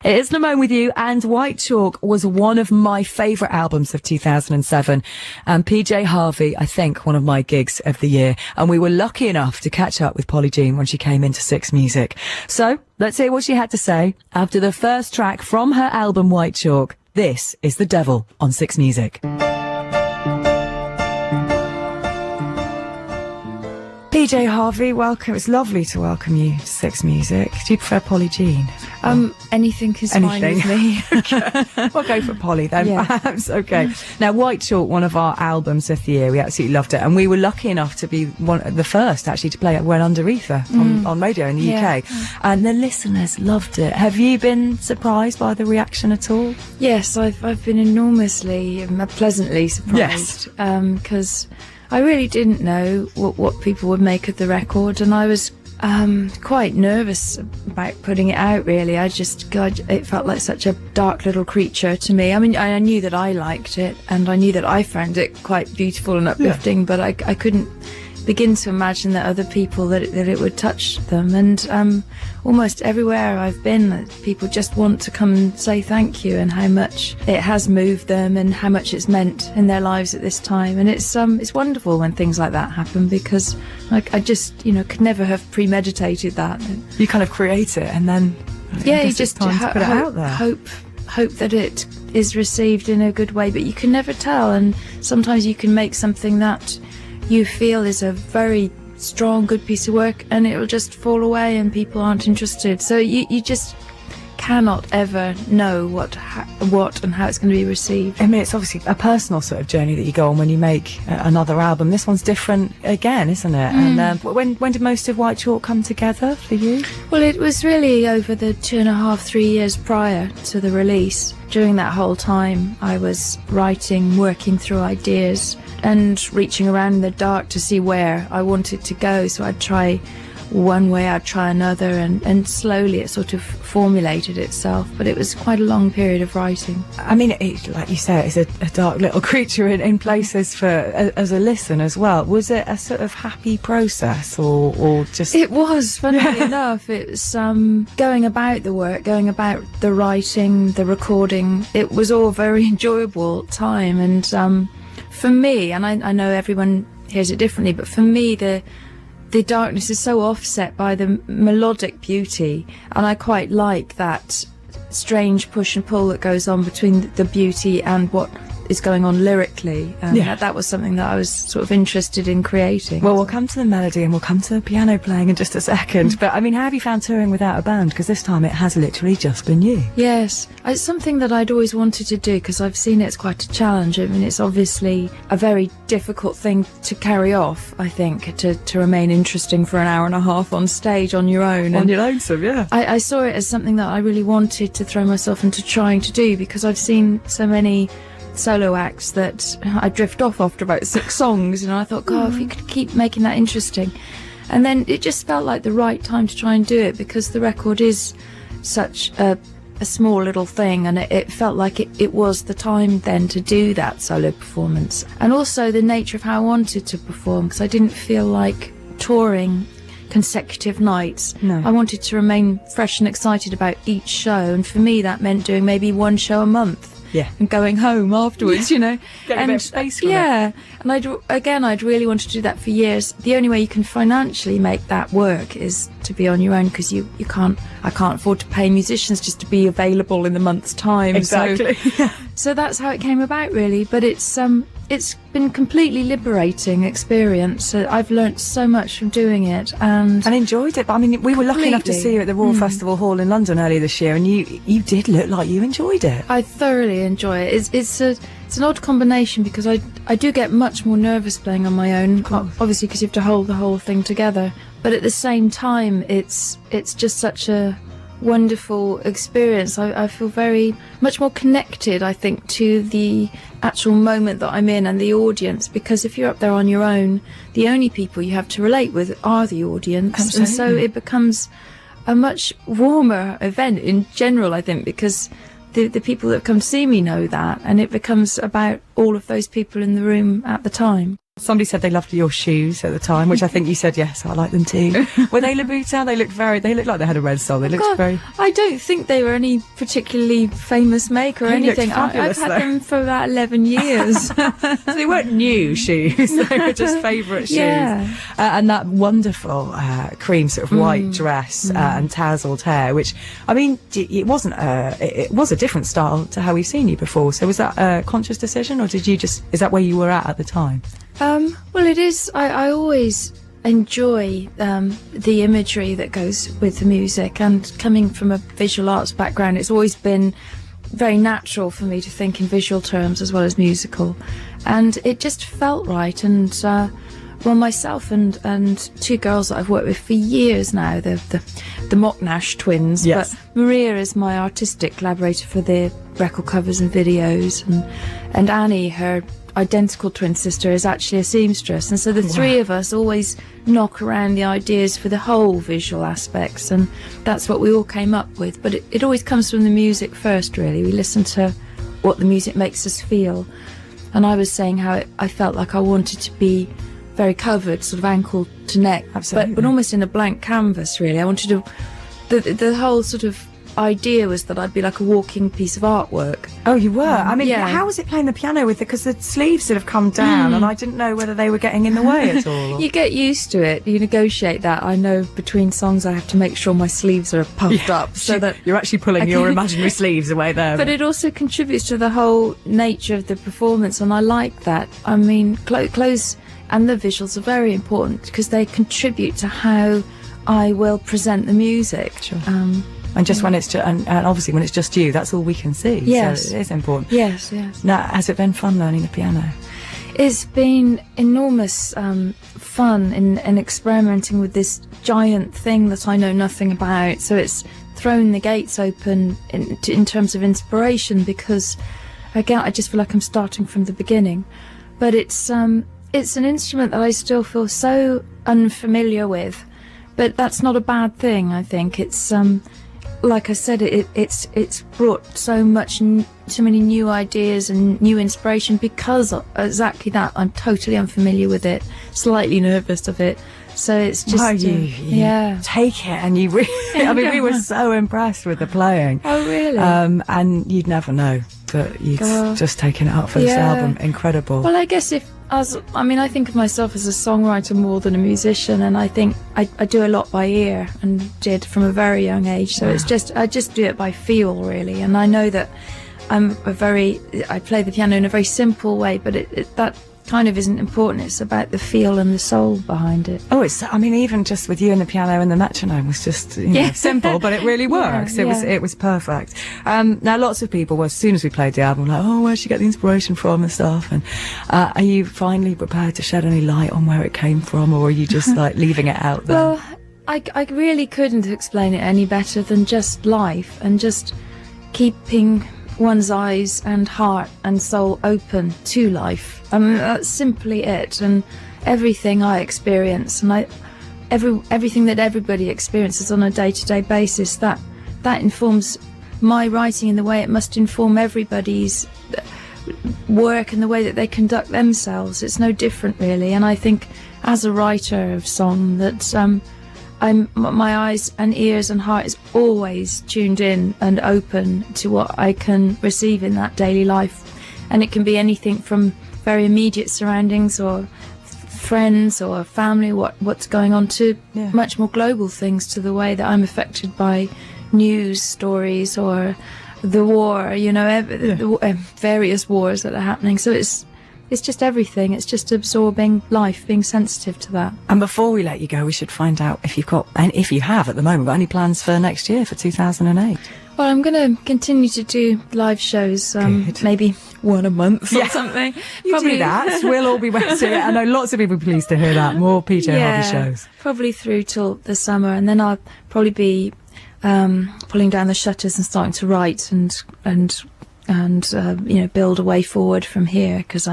It is Nemone with you, and White Chalk was one of my favourite albums of 2007, and PJ Harvey, I think, one of my gigs of the year, and we were lucky enough to catch up with Polly Jean when she came into Six Music. So, let's hear what she had to say after the first track from her album White Chalk. This is The Devil on Six Music. PJ Harvey, welcome. It's lovely to welcome you to Six Music. Do you prefer Polly Jean? Anything is fine with me. Okay. We'll go for Polly then, perhaps. Okay. Now, White Chalk, one of our albums of the year. We absolutely loved it. And we were lucky enough to be the first, actually, to play it when under ether on radio in the UK. And the listeners loved it. Have you been surprised by the reaction at all? Yes, I've been enormously, pleasantly surprised. Because I really didn't know what people would make of the record, and I was quite nervous about putting it out, really. It felt like such a dark little creature to me. I mean, I knew that I liked it, and I knew that I found it quite beautiful and uplifting, but I couldn't begin to imagine that other people, that it would touch them. And almost everywhere I've been, people just want to come and say thank you, and how much it has moved them and how much it's meant in their lives at this time. And it's wonderful when things like that happen, because I just could never have premeditated that. You kind of create it, and then you just put it out there. Hope that it is received in a good way, but you can never tell. And sometimes you can make something that you feel is a very strong, good piece of work, and it will just fall away and people aren't interested. So you just cannot ever know what and how it's going to be received. I mean, it's obviously a personal sort of journey that you go on when you make another album. This one's different again, isn't it? And when did most of White Chalk come together for you? Well, it was really over the 2.5-3 years prior to the release. During that whole time, I was writing, working through ideas, and reaching around in the dark to see where I wanted to go. So I'd try one way, I'd try another, and slowly it sort of formulated itself. But it was quite a long period of writing. I mean, like you say, it's a dark little creature in places as a listen as well. Was it a sort of happy process, or just... It was, funnily enough. It was going about the work, going about the writing, the recording. It was all a very enjoyable time. And for me, and I know everyone hears it differently, but for me the darkness is so offset by the melodic beauty, and I quite like that strange push and pull that goes on between the beauty and what is going on lyrically. That was something that I was sort of interested in creating. Well, we'll come to the melody and we'll come to the piano playing in just a second. But I mean, how have you found touring without a band? Because this time it has literally just been you. Yes, it's something that I'd always wanted to do, because I've seen it's quite a challenge. I mean, it's obviously a very difficult thing to carry off, I think, to remain interesting for an hour and a half on stage on your own. On your lonesome, yeah. I saw it as something that I really wanted to throw myself into trying to do, because I've seen so many solo acts that I drift off after about 6 songs, and I thought, God, if you could keep making that interesting. And then it just felt like the right time to try and do it, because the record is such a small little thing, and it felt like it was the time then to do that solo performance. And also the nature of how I wanted to perform, because I didn't feel like touring consecutive nights. No. I wanted to remain fresh and excited about each show, and for me that meant doing maybe 1 show a month. Yeah. And going home afterwards, Getting a bit of space from it. And I'd really wanted to do that for years. The only way you can financially make that work is to be on your own, because I can't afford to pay musicians just to be available in the month's time. Exactly. So that's how it came about, really. But it's been completely liberating experience. I've learnt so much from doing it and enjoyed it. But I mean, we were lucky enough to see you at the Royal Festival Hall in London earlier this year, and you did look like you enjoyed it. I thoroughly enjoy it. It's an odd combination, because I do get much more nervous playing on my own, obviously, because you have to hold the whole thing together. But at the same time, it's just such a wonderful experience. I feel very much more connected, I think, to the actual moment that I'm in and the audience, because if you're up there on your own, the only people you have to relate with are the audience. Absolutely. And so it becomes a much warmer event in general, I think, because the people that come to see me know that, and it becomes about all of those people in the room at the time. Somebody said they loved your shoes at the time, which I think you said, yes, I like them too. Were they Louboutin? They looked like they had a red sole. They looked very... I don't think they were any particularly famous make or anything. I've had them for about 11 years. So they weren't new shoes. They were just favourite shoes. Yeah. And that wonderful cream sort of white dress and tousled hair, which, I mean, it wasn't it was a different style to how we've seen you before. So was that a conscious decision, or did you just... Is that where you were at the time? Well, it is. I always enjoy the imagery that goes with the music, and coming from a visual arts background, it's always been very natural for me to think in visual terms as well as musical, and it just felt right. And well, myself and two girls that I've worked with for years now, the Mochnacz twins. Yes. But Maria is my artistic collaborator for the record covers and videos, and Annie, her identical twin sister, is actually a seamstress, and so the three of us always knock around the ideas for the whole visual aspects, and that's what we all came up with. But it always comes from the music first, really. We listen to what the music makes us feel, and I was saying how I felt like I wanted to be very covered, sort of ankle to neck, but almost in a blank canvas, really. I wanted to... The whole sort of idea was that I'd be like a walking piece of artwork. Oh, you were? I mean, how was it playing the piano with it? Because the sleeves sort of come down, and I didn't know whether they were getting in the way at all. You get used to it. You negotiate that. I know between songs I have to make sure my sleeves are puffed up, so that you're actually pulling your imaginary sleeves away there. But it also contributes to the whole nature of the performance, and I like that. I mean, clothes and the visuals are very important because they contribute to how I will present the music. Sure. And just when it's and obviously when it's just you, that's all we can see. Yes, so it is important. Yes, yes. Now, has it been fun learning the piano? It's been enormous fun in experimenting with this giant thing that I know nothing about. So it's thrown the gates open in terms of inspiration, because again, I just feel like I'm starting from the beginning. But it's an instrument that I still feel so unfamiliar with, but that's not a bad thing. I think it's like I said, it's brought so many new ideas and new inspiration, because of exactly that. I'm totally unfamiliar with it, slightly nervous of it. So it's just you take it, and you really... I mean, we were so impressed with the playing. Oh, really? And you'd never know that you'd just taken it up for this album. Incredible. Well, I guess I think of myself as a songwriter more than a musician, and I think I do a lot by ear, and did from a very young age. So I just do it by feel, really. And I know that I play the piano in a very simple way, but that kind of isn't important. It's about the feel and the soul behind it. Oh, even just with you and the piano and the metronome was just simple, but it really works. It was perfect. Now, lots of people, as soon as we played the album, like, oh, where'd she get the inspiration from and stuff? And are you finally prepared to shed any light on where it came from, or are you just like leaving it out there? Well, I really couldn't explain it any better than just life, and just keeping one's eyes and heart and soul open to life. I mean, that's simply it. And everything I experience, and everything that everybody experiences on a day-to-day basis, that informs my writing in the way it must inform everybody's work and the way that they conduct themselves. It's no different, really. And I think as a writer of song, that my eyes and ears and heart is always tuned in and open to what I can receive in that daily life. And it can be anything from very immediate surroundings, or friends, or family, what's going on, to much more global things, to the way that I'm affected by news stories or the war, various wars that are happening. So it's just everything. It's just absorbing life, being sensitive to that. And before we let you go, we should find out if you have at the moment got any plans for next year, for 2008. Well, I'm going to continue to do live shows, maybe one a month or something. Probably do that. We'll all be waiting. I know lots of people pleased to hear that. More PJ Harvey shows. Probably through till the summer, and then I'll probably be pulling down the shutters and starting to write and build a way forward from here, because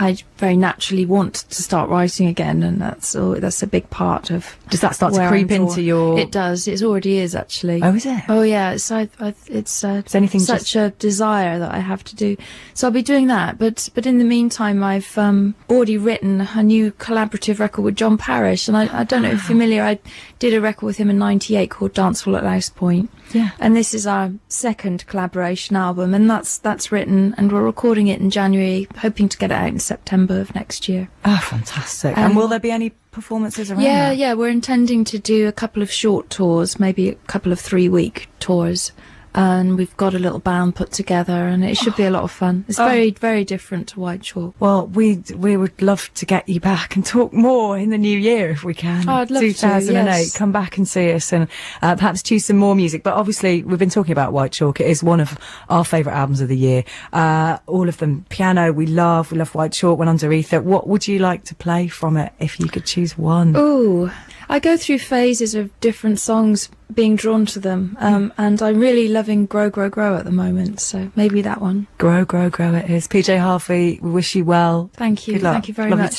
I very naturally want to start writing again, and that's a big part of. Does that start to where creep I'm into your? It does. It already is, actually. Oh, is it? Oh yeah. It's anything such a desire that I have to do. So I'll be doing that. But in the meantime, I've already written a new collaborative record with John Parrish, and I don't know if you're familiar. I did a record with him in '98 called Dancehall at Louse Point. Yeah. And this is our second collaboration album, and that's written, and we're recording it in January, hoping to get it out in September of next year. Oh, fantastic. And will there be any performances around that? Yeah, we're intending to do a couple of short tours, maybe a couple of 3-week tours. And we've got a little band put together, and it should be a lot of fun. It's very, very different to White Chalk. Well, we would love to get you back and talk more in the new year if we can. Oh, I'd love 2008. to, yes. Come back and see us, and perhaps choose some more music. But obviously, we've been talking about White Chalk. It is one of our favourite albums of the year. All of them. Piano, we love White Chalk. When Under Ether. What would you like to play from it if you could choose one? Ooh, I go through phases of different songs being drawn to them, and I'm really loving Grow, Grow, Grow at the moment, so maybe that one. Grow, Grow, Grow it is. PJ Harvey, we wish you well. Thank you. Good luck. Thank you very Lovely much.